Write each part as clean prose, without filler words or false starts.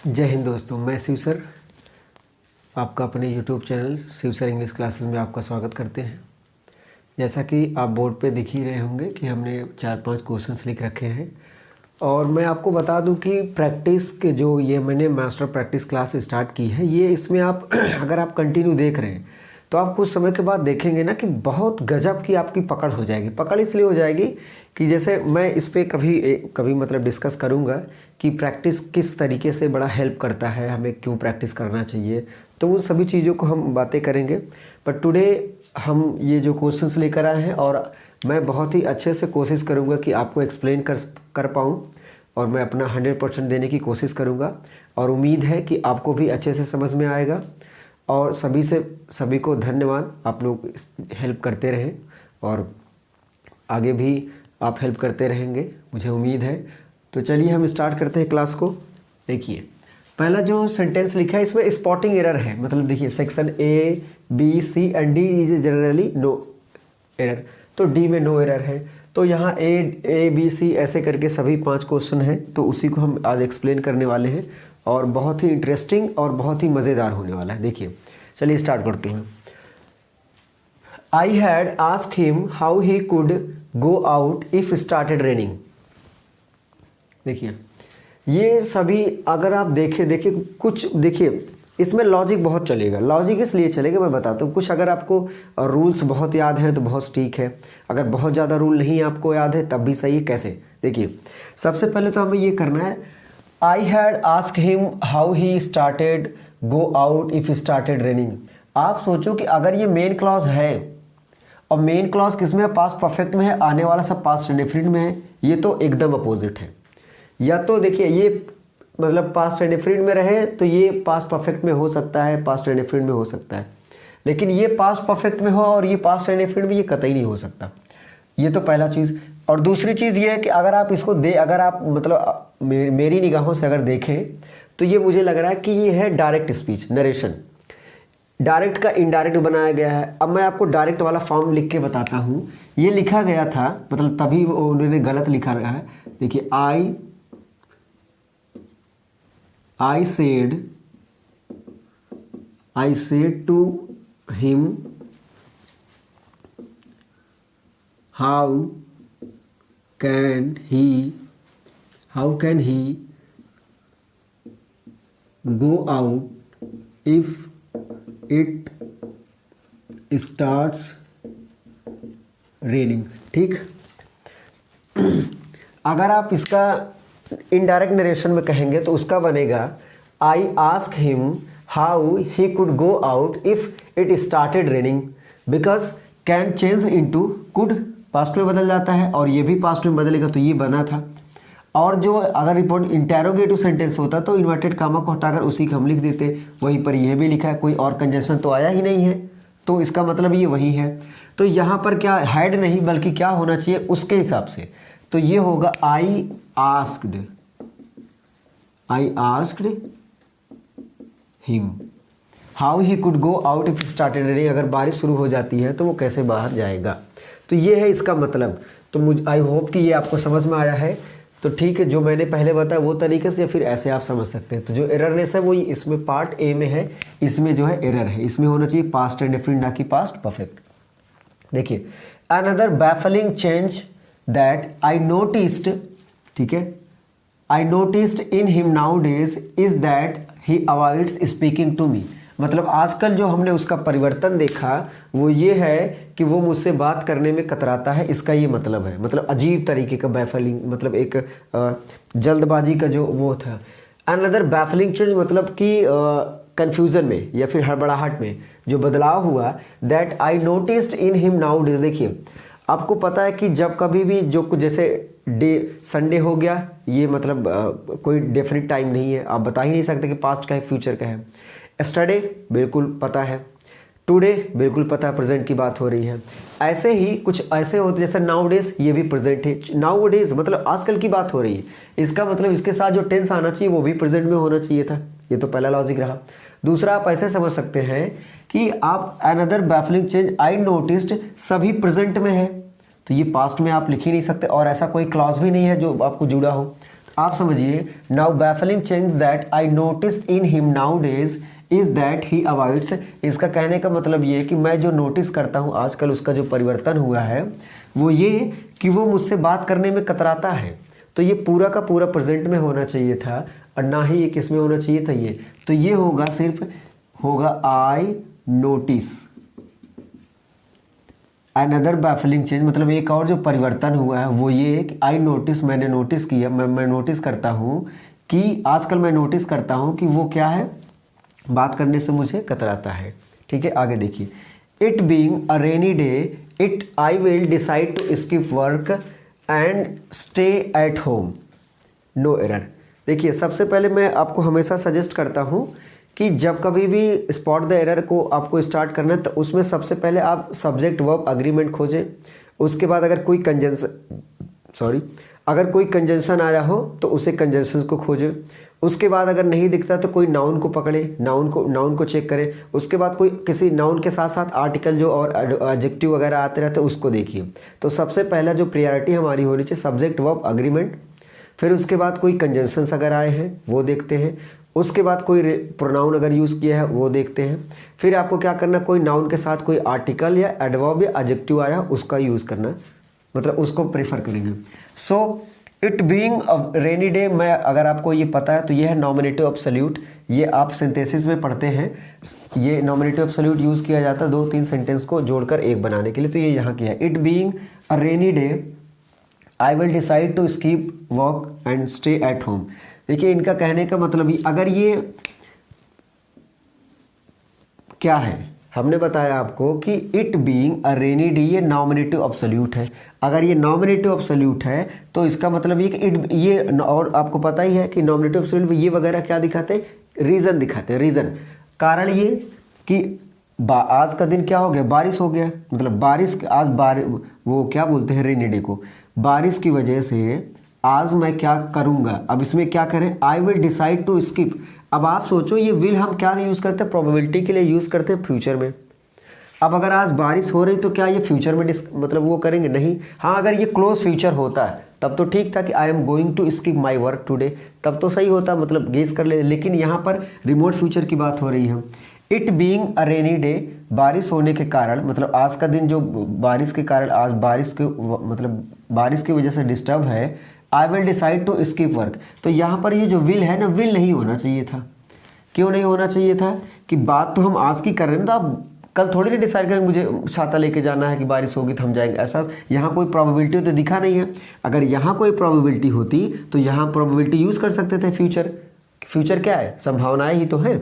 जय हिंद दोस्तों, मैं शिव सर आपका अपने YouTube channel Shiv sir English classes में आपका स्वागत करते हैं। जैसा कि आप बोर्ड पे दिख ही रहे होंगे कि हमने 4-5 क्वेश्चंस लिख रखे हैं और मैं आपको बता दूं कि प्रैक्टिस के जो ये मैंने मास्टर प्रैक्टिस क्लास स्टार्ट की है, ये इसमें आप अगर आप कंटिन्यू देख रहे हैं तो आप कुछ समय के बाद देखेंगे ना कि बहुत गजब की आपकी पकड़ हो जाएगी। पकड़ इसलिए हो जाएगी कि जैसे मैं इस पर कभी मतलब डिस्कस करूँगा कि प्रैक्टिस किस तरीके से बड़ा हेल्प करता है, हमें क्यों प्रैक्टिस करना चाहिए, तो उन सभी चीज़ों को हम बातें करेंगे। बट टुडे हम ये जो क्वेश्चंस लेकर आए हैं और मैं बहुत ही अच्छे से कोशिश करूँगा कि आपको एक्सप्लेन कर पाऊँ और मैं अपना 100% देने की कोशिश करूँगा और उम्मीद है कि आपको भी अच्छे से समझ में आएगा। और सभी को धन्यवाद, आप लोग हेल्प करते रहें और आगे भी आप हेल्प करते रहेंगे, मुझे उम्मीद है। तो चलिए हम स्टार्ट करते हैं क्लास को। देखिए पहला जो सेंटेंस लिखा है इसमें स्पॉटिंग एरर है, मतलब देखिए section A B C and D is generally no error, तो डी में नो एरर है। तो यहाँ ए बी सी ऐसे करके सभी 5 क्वेश्चन हैं, तो उसी को हम आज एक्सप्लेन करने वाले हैं और बहुत ही इंटरेस्टिंग और बहुत ही मज़ेदार होने वाला है। देखिए चलिए स्टार्ट करते हैं। I had asked him how he could go out if started raining. देखिए ये सभी अगर आप देखिए कुछ देखिए इसमें लॉजिक बहुत चलेगा। लॉजिक इसलिए चलेगा, मैं बताता हूँ। कुछ अगर आपको रूल्स बहुत याद हैं तो बहुत ठीक है, अगर बहुत ज़्यादा रूल नहीं आपको याद है तब भी सही है। कैसे, देखिए सबसे पहले तो हमें ये करना है, I had asked him how he started go out if started raining. आप सोचो कि अगर ये मेन क्लॉज है और मेन क्लॉज किस में है, पास्ट परफेक्ट में है, आने वाला सब पास्ट इंडेफिनिट में है, ये तो एकदम अपोजिट है। या तो देखिए ये मतलब पास्ट इंडेफिनिट में रहे तो ये पास्ट परफेक्ट में हो सकता है, पास्ट इंडेफिनिट में हो सकता है, लेकिन ये पास्ट परफेक्ट में हो और ये पास्ट इंडेफिनिट में ये कतई नहीं हो सकता। ये तो पहला चीज़। और दूसरी चीज़ ये है कि अगर आप इसको अगर आप मतलब मेरी निगाहों से अगर देखें तो ये मुझे लग रहा है कि ये है डायरेक्ट स्पीच, नरेशन। डायरेक्ट का इनडायरेक्ट बनाया गया है। अब मैं आपको डायरेक्ट वाला फॉर्म लिख के बताता हूँ। ये लिखा गया था, मतलब तभी उन्होंने गलत लिखा गया है। देखिए I said to him how can he go out if it starts raining। ठीक, अगर आप इसका इनडायरेक्ट नरेशन में कहेंगे तो उसका बनेगा I ask him how he could go out if it started raining, because can change into could, past में बदल जाता है और ये भी पास्ट में बदलेगा, तो ये बना था। और जो अगर रिपोर्ट इंटेरोगेटिव सेंटेंस होता तो इन्वर्टेड कामा को हटाकर उसी को हम लिख देते, वहीं पर यह भी लिखा है, कोई और कंजंक्शन तो आया ही नहीं है, तो इसका मतलब ये वही है। तो यहाँ पर क्या हैड नहीं बल्कि क्या होना चाहिए उसके हिसाब से, तो ये होगा I asked him how he could go out if started raining. अगर बारिश शुरू हो जाती है तो वो कैसे बाहर जाएगा, तो ये है इसका मतलब। तो मुझे आई होप कि ये आपको समझ में आया है। तो ठीक है, जो मैंने पहले बताया वो तरीके से या फिर ऐसे आप समझ सकते हैं। तो जो एररनेस है वो इसमें पार्ट ए में है, इसमें जो है एरर है, इसमें होना चाहिए पास्ट इंडेफिनिट ना कि पास्ट परफेक्ट। देखिए another baffling change that I noticed, ठीक है, I noticed in him nowadays is that he avoids speaking to me. मतलब आजकल जो हमने उसका परिवर्तन देखा वो ये है कि वो मुझसे बात करने में कतराता है, इसका ये मतलब है। मतलब अजीब तरीके का बैफलिंग, मतलब एक जल्दबाजी का जो वो था। अनदर बैफलिंग चेंज मतलब कि कन्फ्यूज़न में या फिर हड़बड़ाहट में जो बदलाव हुआ, that I noticed in him now days. देखिए आपको पता है कि जब कभी भी जो कुछ जैसे डे संडे हो गया, ये मतलब कोई डेफिनेट टाइम नहीं है, आप बता ही नहीं सकते कि पास्ट का है फ्यूचर का है। एस्टरडे बिल्कुल पता है, टुडे बिल्कुल पता है, प्रेजेंट की बात हो रही है। ऐसे ही कुछ ऐसे होते जैसे नाउ डेज, ये भी प्रेजेंट है। नाउ डेज मतलब आजकल की बात हो रही है, इसका मतलब इसके साथ जो टेंस आना चाहिए वो भी प्रेजेंट में होना चाहिए था। ये तो पहला लॉजिक रहा। दूसरा आप ऐसे समझ सकते हैं कि आप another baffling change I noticed सभी प्रेजेंट में है, तो ये पास्ट में आप लिख ही नहीं सकते और ऐसा कोई क्लॉज भी नहीं है जो आपको जुड़ा हो। आप समझिए, now baffling change that I notice in him nowadays is that he avoids. इसका कहने का मतलब ये है कि मैं जो नोटिस करता हूँ आजकल उसका जो परिवर्तन हुआ है वो ये कि वो मुझसे बात करने में कतराता है। तो ये पूरा का पूरा प्रेजेंट में होना चाहिए था और ना ही ये किस में होना चाहिए था ये। तो ये होगा सिर्फ होगा I notice. Another baffling change मतलब एक और जो परिवर्तन हुआ है वो ये है कि आई नोटिस, मैंने नोटिस किया, मैं नोटिस करता हूँ कि आजकल मैं नोटिस करता हूँ कि वो क्या है, बात करने से मुझे कतराता है। ठीक है, आगे देखिए, it being a rainy day it I will decide to skip work and stay at home, no error. देखिए, सबसे पहले मैं आपको हमेशा सजेस्ट करता हूँ कि जब कभी भी स्पॉट द एरर को आपको स्टार्ट करना है तो उसमें सबसे पहले आप सब्जेक्ट वर्ब अग्रीमेंट खोजें। उसके बाद अगर कोई कंजंक्शन आ रहा हो तो उसे कंजंक्शन को खोजें। उसके बाद अगर नहीं दिखता तो कोई नाउन को पकड़े, नाउन को चेक करें। उसके बाद कोई किसी नाउन के साथ साथ आर्टिकल जो और एडजेक्टिव वगैरह आते रहते हैं उसको देखिए। तो सबसे पहला जो प्रायोरिटी हमारी होनी चाहिए सब्जेक्ट वर्ब अग्रीमेंट। फिर उसके बाद कोई कंजंक्शंस अगर आए हैं वो देखते हैं। उसके बाद कोई प्रोनाउन अगर यूज़ किया है वो देखते हैं। फिर आपको क्या करना, कोई नाउन के साथ कोई आर्टिकल या एडवर्ब या एडजेक्टिव आया उसका यूज़ करना, मतलब उसको प्रेफर करेंगे। So it being a rainy day, मैं अगर आपको ये पता है तो ये है नॉमिनेटिव एब्सोल्यूट। ये आप सिंथेसिस में पढ़ते हैं, ये नॉमिनेटिव एब्सोल्यूट यूज़ किया जाता है 2-3 सेंटेंस को जोड़कर एक बनाने के लिए। तो ये यहाँ किया है, it being a rainy day I will decide to skip work and stay at home. देखिए, इनका कहने का मतलब ही, अगर ये क्या है, हमने बताया आपको कि it being a rainy day ये नॉमिनेटिव एब्सोल्यूट है। अगर ये नॉमिनेटिव एब्सोल्यूट है तो इसका मतलब ये कि इट ये, और आपको पता ही है कि नॉमिनेटिव एब्सोल्यूट ये वगैरह क्या दिखाते हैं, रीज़न दिखाते हैं। रीज़न कारण ये कि आज का दिन क्या हो गया, बारिश हो गया, मतलब बारिश आज वो क्या बोलते हैं रेनी डे को, बारिश की वजह से आज मैं क्या करूँगा। अब इसमें क्या करें, I will decide to skip. अब आप सोचो, ये विल हम क्या यूज़ करते हैं, प्रोबेबिलिटी के लिए यूज़ करते हैं फ्यूचर में। अब अगर आज बारिश हो रही तो क्या ये फ्यूचर में मतलब वो करेंगे, नहीं। हाँ, अगर ये क्लोज फ्यूचर होता है तब तो ठीक था कि I am going to skip my work today, तब तो सही होता, मतलब गेस कर ले। लेकिन यहाँ पर रिमोट फ्यूचर की बात हो रही है। It being a rainy day, बारिश होने के कारण, मतलब आज का दिन जो बारिश के कारण, आज बारिश के मतलब बारिश की वजह से डिस्टर्ब है, I will decide to skip work. तो यहाँ पर ये जो विल है ना, विल नहीं होना चाहिए था। क्यों नहीं होना चाहिए था, कि बात तो हम आज की कर रहे हैं, तो आप कल थोड़ी ना डिसाइड करेंगे मुझे छाता लेके जाना है कि बारिश होगी तो हम जाएंगे, ऐसा यहाँ कोई प्रोबेबिलिटी तो दिखा नहीं है। अगर यहाँ कोई प्रोबेबिलिटी होती तो यहाँ प्रोबेबिलिटी यूज़ कर सकते थे फ्यूचर। फ्यूचर क्या है, संभावनाएं ही तो हैं,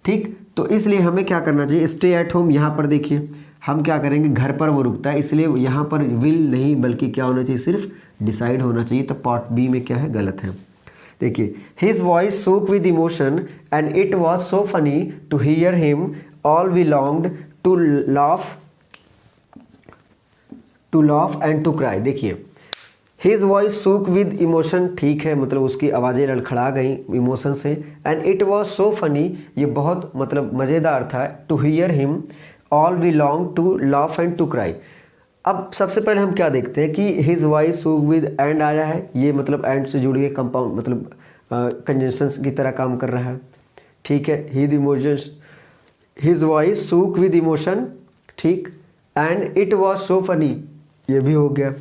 ठीक। तो इसलिए हमें क्या करना चाहिए, स्टे एट होम। यहाँ पर देखिए हम क्या करेंगे, घर पर वो रुकता है, इसलिए यहाँ पर विल नहीं बल्कि क्या होना चाहिए, सिर्फ डिसाइड होना चाहिए। तो पार्ट बी में क्या है, गलत है। देखिए, his voice soak with emotion and it was so funny to hear him all we longed to laugh and to cry. देखिए, his voice soak with emotion, ठीक है, मतलब उसकी आवाज़ें लड़खड़ा गई इमोशन से। And it was so funny, ये बहुत मतलब मज़ेदार था। To hear him all we long to laugh and to cry. अब सबसे पहले हम क्या देखते हैं कि his voice soak with and आया है, ये मतलब एंड से जुड़ के कंपाउंड मतलब कंजंक्शंस की तरह काम कर रहा है, ठीक है। His voice soak with emotion, ठीक। And it was so funny, ये भी हो गया।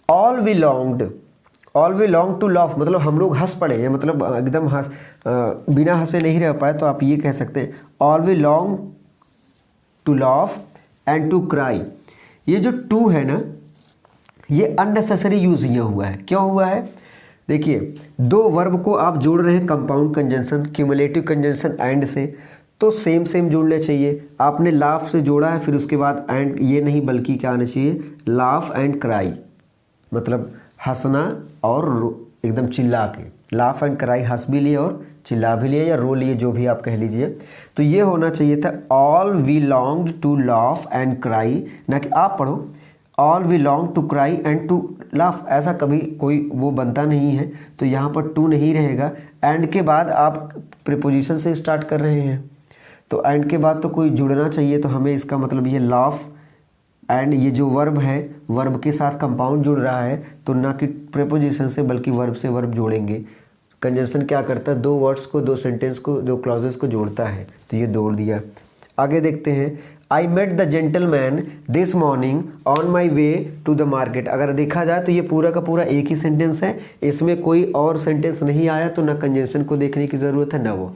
All we long to laugh, मतलब हम लोग हंस पड़े हैं, मतलब एकदम बिना हंसे नहीं रह पाए, तो आप ये कह सकते हैं all we long to laugh and to cry. ये जो टू है ना, ये अननेसेसरी यूज ये हुआ है। क्यों हुआ है, देखिए, दो वर्ब को आप जोड़ रहे हैं compound conjunction, cumulative conjunction and से, तो सेम जोड़ने चाहिए। आपने लाफ से जोड़ा है, फिर उसके बाद एंड, ये नहीं बल्कि क्या आना चाहिए, लाफ एंड क्राई, मतलब हंसना और एकदम चिल्ला के। लाफ एंड क्राई, हंस भी लिए और चिल्ला भी लिए या रो लिए, जो भी आप कह लीजिए। तो ये होना चाहिए था all we longed to laugh and cry, ना कि आप पढ़ो all we long to cry and to laugh, ऐसा कभी कोई वो बनता नहीं है। तो यहाँ पर टू नहीं रहेगा। एंड के बाद आप प्रीपोजिशन से स्टार्ट कर रहे हैं, तो एंड के बाद तो कोई जुड़ना चाहिए, तो हमें इसका मतलब ये लाफ एंड ये जो वर्ब है, वर्ब के साथ कंपाउंड जुड़ रहा है, तो ना कि प्रीपोजिशन से बल्कि वर्ब से वर्ब जोड़ेंगे। कंजंक्शन क्या करता है, दो वर्ड्स को, दो सेंटेंस को, दो क्लॉजेस को जोड़ता है, तो ये जोड़ दिया। आगे देखते हैं, I met the gentleman this morning on my way to the market. अगर देखा जाए तो ये पूरा का पूरा एक ही सेंटेंस है, इसमें कोई और सेंटेंस नहीं आया, तो ना कंजंक्शन को देखने की ज़रूरत है ना वो।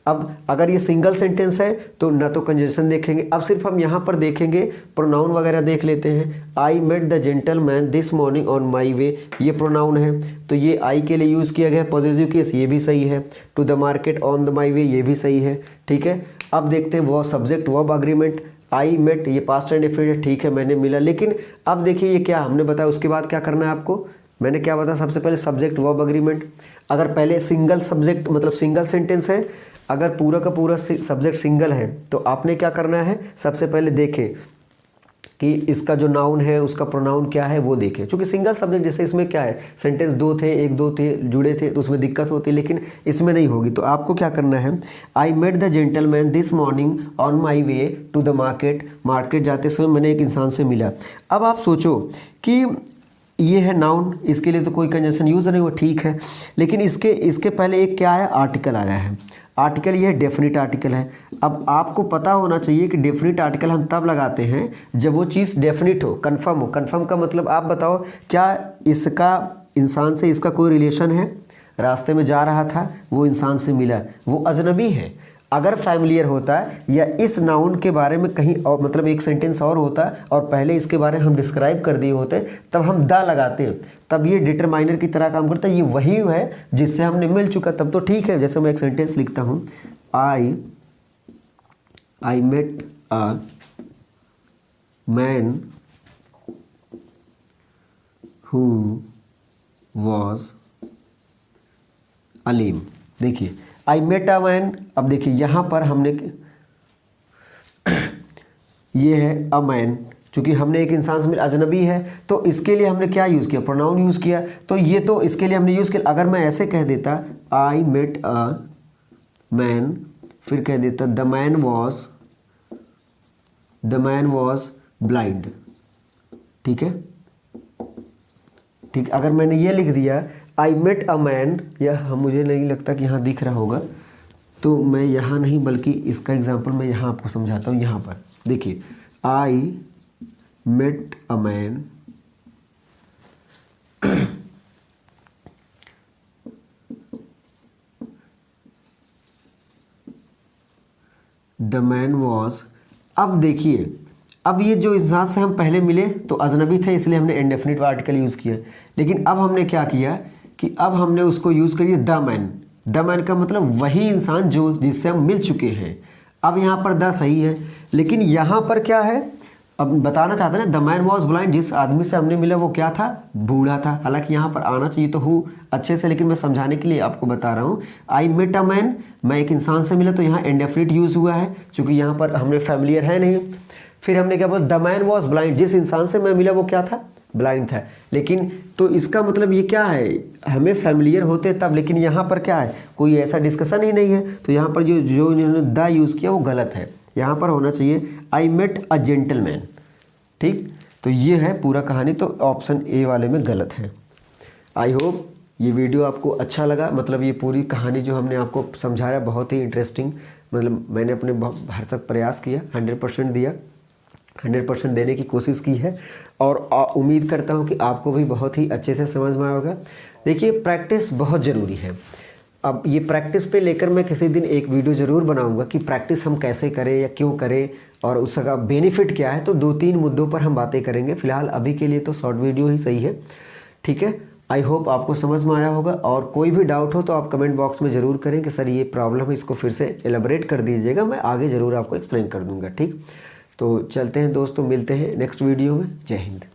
अब अगर ये सिंगल सेंटेंस है तो ना तो कंजंक्शन देखेंगे, अब सिर्फ हम यहाँ पर देखेंगे प्रोनाउन वगैरह देख लेते हैं। I met the gentleman this morning on my way, ये प्रोनाउन है, तो ये आई के लिए यूज़ किया गया पॉजिटिव केस, ये भी सही है। To the market on the my way, ये भी सही है, ठीक है। अब देखते हैं वो subject verb agreement, I met ये पास्ट एंड डिफरेंट है, ठीक है, मैंने मिला। लेकिन अब देखिए ये क्या हमने बताया, उसके बाद क्या करना है आपको, मैंने क्या बताया, सबसे पहले सब्जेक्ट वर्ब अग्रीमेंट। अगर पहले सिंगल सब्जेक्ट मतलब सिंगल सेंटेंस है, अगर पूरा का पूरा सब्जेक्ट सिंगल है, तो आपने क्या करना है, सबसे पहले देखें कि इसका जो नाउन है उसका प्रोनाउन क्या है वो देखें। क्योंकि सिंगल सब्जेक्ट जैसे इसमें क्या है, सेंटेंस दो थे, एक दो थे, जुड़े थे, तो उसमें दिक्कत होती है, लेकिन इसमें नहीं होगी। तो आपको क्या करना है, I met the gentleman this morning on my way to the market, market जाते समय मैंने एक इंसान से मिला। अब आप सोचो कि ये है नाउन, इसके लिए तो कोई कंजंक्शन यूज़ नहीं हुआ, ठीक है, लेकिन इसके पहले एक क्या है, आर्टिकल आया है। आर्टिकल ये डेफिनिट आर्टिकल है। अब आपको पता होना चाहिए कि डेफिनिट आर्टिकल हम तब लगाते हैं जब वो चीज़ डेफिनिट हो, कंफर्म हो। कंफर्म का मतलब आप बताओ, क्या इसका इंसान से इसका कोई रिलेशन है, रास्ते में जा रहा था, वो इंसान से मिला, वो अजनबी है। अगर फैमिलियर होता है या इस नाउन के बारे में कहीं और मतलब एक सेंटेंस और होता और पहले इसके बारे में हम डिस्क्राइब कर दिए होते, तब हम द लगाते, तब ये डिटरमाइनर की तरह काम करता है। ये वही है जिससे हमने मिल चुका, तब तो ठीक है। जैसे मैं एक सेंटेंस लिखता हूँ, I met a man who was Aleem. देखिए आई मेट अ मैन, अब देखिए यहाँ पर हमने ये है अ मैन, चूँकि हमने एक इंसान से मिला, अजनबी है, तो इसके लिए हमने क्या यूज़ किया, प्रोनाउन यूज़ किया। तो ये तो इसके लिए हमने यूज़ किया। अगर मैं ऐसे कह देता आई मेट अ मैन, फिर कह देता द मैन वॉज ब्लाइंड, ठीक है, ठीक। अगर मैंने ये लिख दिया आई मेट अ मैन, यह मुझे नहीं लगता कि यहाँ दिख रहा होगा, तो मैं यहाँ नहीं बल्कि इसका एग्जांपल मैं यहाँ आपको समझाता हूँ। यहाँ पर देखिए, I met a man the man was. अब देखिए, अब ये जो इंसान से हम पहले मिले तो अजनबी थे, इसलिए हमने इंडेफिनिट आर्टिकल यूज़ किया। लेकिन अब हमने क्या किया कि अब हमने उसको यूज़ करिए द मैन। द मैन का मतलब वही इंसान जो जिससे हम मिल चुके हैं। अब यहाँ पर द सही है, लेकिन यहाँ पर क्या है, अब बताना चाहते हैं ना, द मैन वॉज ब्लाइंड, जिस आदमी से हमने मिला वो क्या था, बूढ़ा था। हालांकि यहाँ पर आना चाहिए तो हूँ अच्छे से, लेकिन मैं समझाने के लिए आपको बता रहा हूँ। आई मेट अ मैन, मैं एक इंसान से मिला, तो यहाँ इंडेफिनिट यूज़ हुआ है, क्योंकि यहाँ पर हमने फैमिलियर है नहीं। फिर हमने क्या बोला, द मैन वॉज ब्लाइंड, जिस इंसान से मैं मिला वो क्या था, ब्लाइंड था। लेकिन तो इसका मतलब ये क्या है, हमें फैमिलियर होते तब, लेकिन यहाँ पर क्या है, कोई ऐसा डिस्कशन ही नहीं है। तो यहाँ पर जो इन्होंने द यूज़ किया वो गलत है, यहाँ पर होना चाहिए आई मेट अ जेंटलमैन, ठीक। तो ये है पूरा कहानी, तो ऑप्शन ए वाले में गलत है। आई होप ये वीडियो आपको अच्छा लगा, मतलब ये पूरी कहानी जो हमने आपको समझाया बहुत ही इंटरेस्टिंग, मतलब मैंने अपने भरसक प्रयास किया, 100% दिया, 100% देने की कोशिश की है, और उम्मीद करता हूँ कि आपको भी बहुत ही अच्छे से समझ में आया होगा। देखिए प्रैक्टिस बहुत ज़रूरी है। अब ये प्रैक्टिस पे लेकर मैं किसी दिन एक वीडियो ज़रूर बनाऊंगा कि प्रैक्टिस हम कैसे करें या क्यों करें और उसका बेनिफिट क्या है। तो 2-3 मुद्दों पर हम बातें करेंगे। फिलहाल अभी के लिए तो शॉर्ट वीडियो ही सही है, ठीक है। आई होप आपको समझ में आया होगा, और कोई भी डाउट हो तो आप कमेंट बॉक्स में ज़रूर करें कि सर ये प्रॉब्लम है, इसको फिर से एलेबरेट कर दीजिएगा, मैं आगे ज़रूर आपको एक्सप्लेन कर दूँगा, ठीक। तो चलते हैं दोस्तों, मिलते हैं नेक्स्ट वीडियो में। जय हिंद।